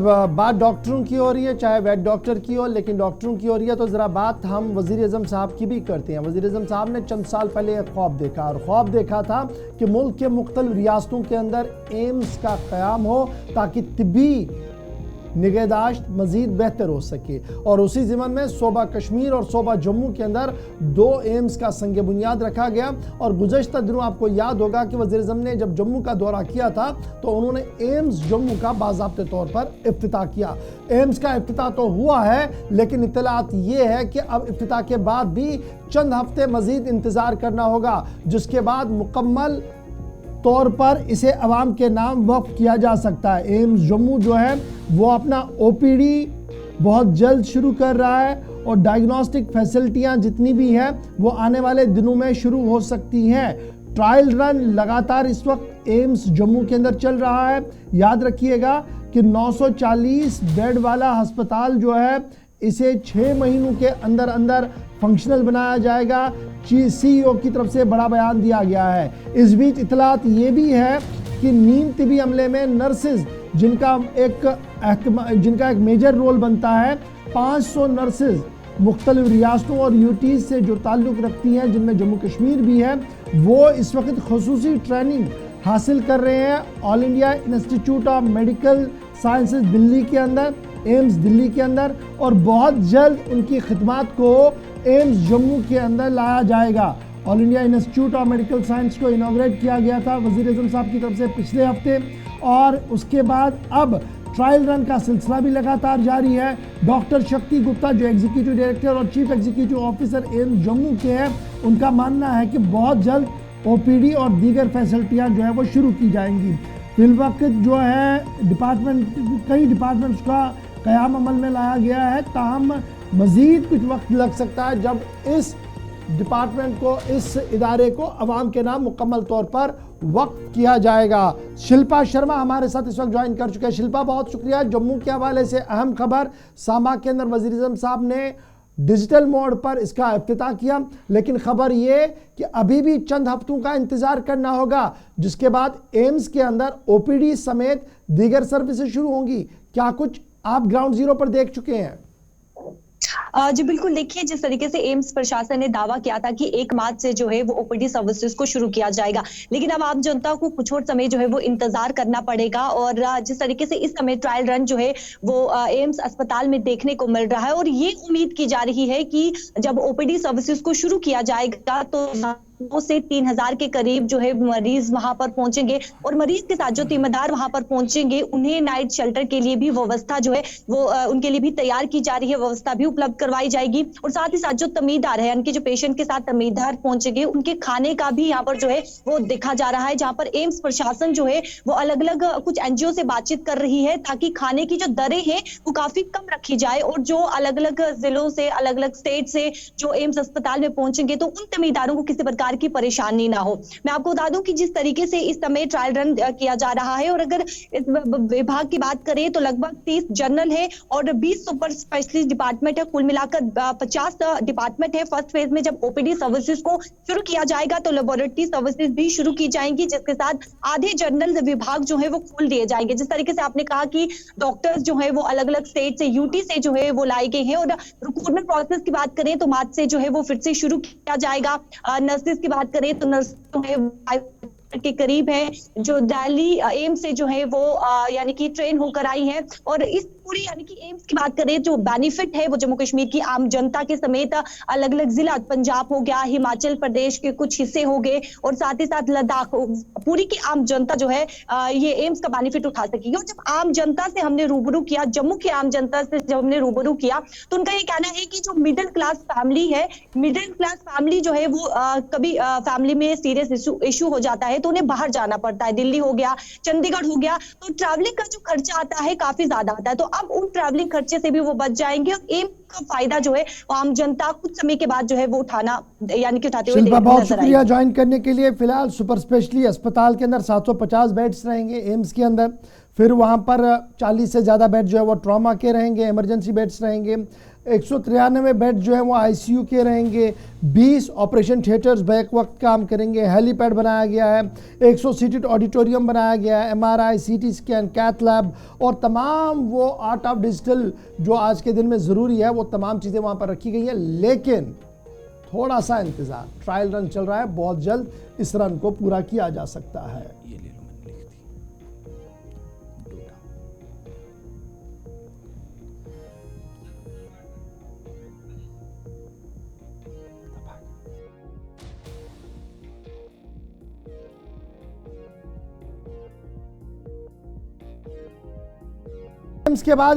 बात डॉक्टरों की हो रही है, चाहे वेट डॉक्टर की हो, लेकिन डॉक्टरों की हो रही है तो ज़रा बात हम वज़ीर आज़म साहब की भी करते हैं। वज़ीर आज़म साहब ने चंद साल पहले एक ख्वाब देखा, और ख्वाब देखा था कि मुल्क के मुख्तलिफ रियासतों के अंदर एम्स का क़याम हो ताकि तिब्बी निगहदाश्त मज़ीद बेहतर हो सके। और उसी ज़िमन में सूबा कश्मीर और सूबा जम्मू के अंदर 2 एम्स का संग बुनियाद रखा गया। और गुज़श्ता दिनों आपको याद होगा कि वज़ीर आज़म ने जब जम्मू का दौरा किया था तो उन्होंने एम्स जम्मू का बाज़ाब्ते तौर पर इफ्तिताह किया। एम्स का इफ्तिताह तो हुआ है, लेकिन इत्तलात ये है कि अब इफ्तिताह के बाद भी चंद हफ्ते मज़ीद इंतज़ार करना होगा, जिसके बाद मुकम्मल तौर पर इसे अवाम के नाम वक्फ किया जा सकता है। एम्स जम्मू जो है वो अपना ओपीडी बहुत जल्द शुरू कर रहा है, और डायग्नोस्टिक फैसिलिटियां जितनी भी हैं वो आने वाले दिनों में शुरू हो सकती हैं। ट्रायल रन लगातार इस वक्त एम्स जम्मू के अंदर चल रहा है। याद रखिएगा कि 940 बेड वाला अस्पताल जो है इसे 6 महीनों के अंदर अंदर फंक्शनल बनाया जाएगा। CEO की तरफ से बड़ा बयान दिया गया है। इस बीच इतलात ये भी है कि नीम तिबी अमले में नर्सेज जिनका एक मेजर रोल बनता है, 500 नर्सेज मुख्तलिफ रियासतों और यूटीज से जो ताल्लुक़ रखती हैं, जिनमें जम्मू कश्मीर भी है, वो इस वक्त खुसूसी ट्रेनिंग हासिल कर रहे हैं all India institute of medical sciences Delhi के अंदर, एम्स दिल्ली के अंदर, और बहुत जल्द उनकी खिदमात को एम्स जम्मू के अंदर लाया जाएगा। All India institute of medical science को इनॉग्रेट किया गया था वज़ीर आज़म साहब की तरफ से पिछले हफ्ते, और उसके बाद अब ट्रायल रन का सिलसिला भी लगातार जारी है। डॉक्टर शक्ति गुप्ता जो एग्जीक्यूटिव डायरेक्टर और chief executive officer AIIMS Jammu के हैं, उनका मानना है कि बहुत जल्द ओपीडी और दीगर फैसिलिटियाँ जो है वो शुरू की जाएंगी। फिलवक्त जो है कई डिपार्टमेंट्स का क़याम अमल में लाया गया है, ताहम मज़ीद कुछ वक्त लग सकता है जब इस डिपार्टमेंट को, इस इदारे को अवाम के नाम मुकम्मल तौर पर वक्त किया जाएगा। शिल्पा शर्मा हमारे साथ इस वक्त ज्वाइन कर चुके हैं। शिल्पा, बहुत शुक्रिया। जम्मू के हवाले से अहम खबर, सामा के अंदर वज़ीर आज़म साहब ने डिजिटल मोड पर इसका इफ्तिताह किया, लेकिन खबर ये कि अभी भी चंद हफ्तों का इंतज़ार करना होगा, जिसके बाद एम्स के अंदर ओपीडी समेत दीगर सर्विसेज शुरू होंगी। क्या कुछ आप ग्राउंड जीरो पर देख चुके हैं? जी बिल्कुल, देखिए जिस तरीके से एम्स प्रशासन ने दावा किया था कि 1 मार्च से जो है वो ओपीडी सर्विसेज को शुरू किया जाएगा, लेकिन अब आम जनता को कुछ और समय जो है वो इंतजार करना पड़ेगा। और जिस तरीके से इस समय ट्रायल रन जो है वो एम्स अस्पताल में देखने को मिल रहा है, और ये उम्मीद की जा रही है कि जब ओपीडी सर्विसेज को शुरू किया जाएगा तो 2 से 3 हजार के करीब जो है मरीज वहां पर पहुंचेंगे, और मरीज के साथ जो तीमारदार वहां पर पहुंचेंगे उन्हें नाइट शेल्टर के लिए भी व्यवस्था जो है वो उनके लिए भी तैयार की जा रही है, व्यवस्था भी उपलब्ध करवाई जाएगी। और साथ ही साथ जो तमीदार है, यानी कि जो पेशेंट के साथ तमीदार पहुंचेंगे, उनके खाने का भी यहाँ पर जो है वो देखा जा रहा है, जहां पर एम्स प्रशासन जो है वो अलग अलग कुछ एनजीओ से बातचीत कर रही है ताकि खाने की जो दरें हैं वो काफी कम रखी जाए, और जो अलग अलग जिलों से, अलग अलग स्टेट से जो एम्स अस्पताल में पहुंचेंगे तो उन तमीदारों को किसी प्रकार की परेशानी ना हो। मैं आपको बता दूं कि जिस तरीके से इस समय ट्रायल रन किया जा रहा है, और अगर इस विभाग की बात करें तो लगभग 30 जनरल है और 20 सुपर स्पेशलिस्ट डिपार्टमेंट है, कुल मिलाकर 50 डिपार्टमेंट है। फर्स्ट फेज में जब ओपीडी सर्विसेज को शुरू किया जाएगा तो लेबोरेटरी सर्विसेज भी शुरू की जाएंगी, जिसके साथ आधे जनरल विभाग जो है वो खोल दिए जाएंगे। जिस तरीके से आपने कहा कि डॉक्टर्स जो है वो अलग अलग स्टेट से, यूटी से जो है वो लाए गए हैं, और रिक्रूटमेंट प्रोसेस की बात करें तो मार्च से जो है वो फिर से शुरू किया जाएगा। नर्सेज की बात करें तो नर्स जो है के करीब है जो दिल्ली एम्स से जो है वो यानी कि ट्रेन होकर आई है। और इस पूरी यानी कि एम्स की बात करें जो बेनिफिट है वो जम्मू कश्मीर की आम जनता के समेत अलग अलग जिला, पंजाब हो गया, हिमाचल प्रदेश के कुछ हिस्से हो गए, और साथ ही साथ लद्दाख, पूरी की आम जनता जो है ये एम्स का बेनिफिट उठा सकेगी। और जब आम जनता से हमने रूबरू किया, जम्मू की आम जनता से जब हमने रूबरू किया, तो उनका ये कहना है कि जो मिडिल क्लास फैमिली है, मिडिल क्लास फैमिली जो है वो कभी फैमिली में सीरियस इशू हो जाता है तो उन्हें बाहर जाना पड़ता है, दिल्ली हो गया, चंडीगढ़ हो गया, तो ट्रैवलिंग का जो खर्चा आता है काफी ज्यादा आता है, तो अब उन ट्रैवलिंग खर्चे से भी वो बच जाएंगे, और एम्स का फायदा जो है आम जनता कुछ समय के बाद जो है वो उठाना, यानी कि उठाते हुए शिल्पा, बहुत शुक्रिया ज्वाइन करने के लिए। फिलहाल सुपर स्पेशलिटी अस्पताल के अंदर 750 बेड्स रहेंगे एम्स के अंदर। फिर वहाँ पर 40 से ज़्यादा बेड जो है वो ट्रॉमा के रहेंगे, इमरजेंसी बेड्स रहेंगे। 193 बेड जो है वो आईसीयू के रहेंगे। 20 ऑपरेशन थिएटर्स बैक वक्त काम करेंगे। हेलीपैड बनाया गया है। 100 सीटेड ऑडिटोरियम बनाया गया है। MRI, CT scan, cath lab और तमाम वो आर्ट ऑफ डिजिटल जो आज के दिन में ज़रूरी है, वो तमाम चीज़ें वहाँ पर रखी गई हैं। लेकिन थोड़ा सा इंतज़ार, ट्रायल रन चल रहा है, बहुत जल्द इस रन को पूरा किया जा सकता है। ये ले लो, मैंने लिख दी डोडा। के बाद